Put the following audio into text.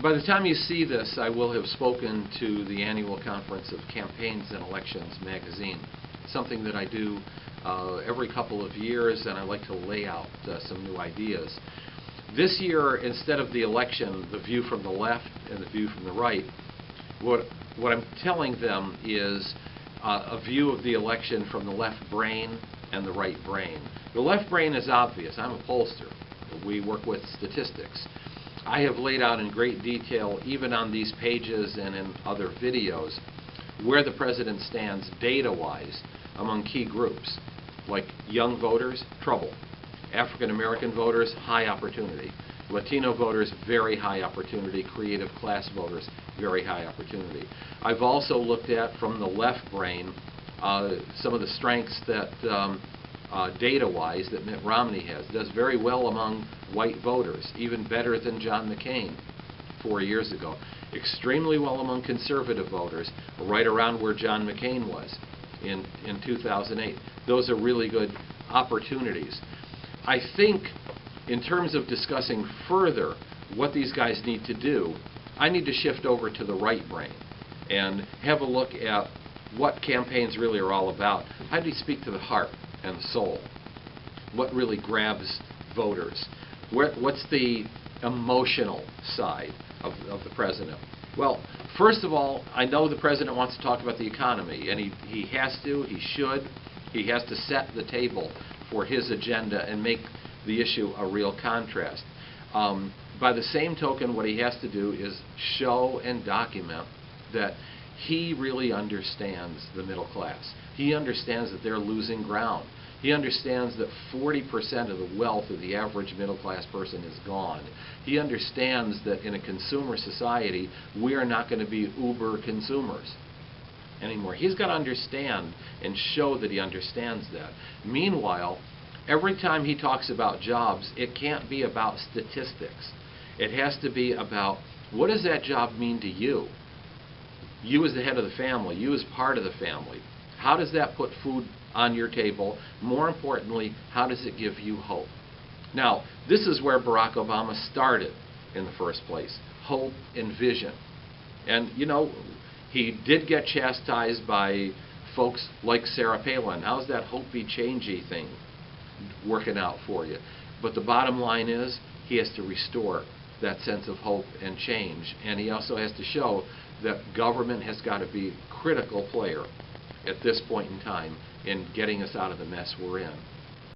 By the time you see this, I will have spoken to the annual conference of Campaigns and Elections magazine, something that I do every couple of years, and I like to lay out some new ideas. This year, instead of the election, the view from the left and the view from the right, what I'm telling them is a view of the election from the left brain and the right brain. The left brain is obvious. I'm a pollster. We work with statistics. I have laid out in great detail, even on these pages and in other videos, where the president stands data-wise among key groups, like young voters, trouble. African American voters, high opportunity. Latino voters, very high opportunity. Creative class voters, very high opportunity. I've also looked at, from the left brain, some of the strengths that data-wise that Mitt Romney has. Does very well among white voters, even better than John McCain 4 years ago. Extremely well among conservative voters, right around where John McCain was in 2008. Those are really good opportunities. I think in terms of discussing further what these guys need to do, I need to shift over to the right brain and have a look at what campaigns really are all about. How do you speak to the heart and the soul? What really grabs voters? What's the emotional side of the president? Well, first of all, I know the president wants to talk about the economy, and he has to, he should. He has to set the table for his agenda and make the issue a real contrast. By the same token, what he has to do is show and document that he really understands the middle class. He understands that they're losing ground. He understands that 40% of the wealth of the average middle class person is gone. He understands that in a consumer society, we are not going to be uber consumers anymore. He's got to understand and show that he understands that. Meanwhile, every time he talks about jobs, it can't be about statistics. It has to be about, what does that job mean to you? You as the head of the family, you as part of the family. How does that put food on your table? More importantly, how does it give you hope? Now, this is where Barack Obama started in the first place. Hope and vision. And, you know, he did get chastised by folks like Sarah Palin. How's that hopey-changey thing working out for you? But the bottom line is, he has to restore that sense of hope and change. And he also has to show that government has got to be a critical player at this point in time in getting us out of the mess we're in.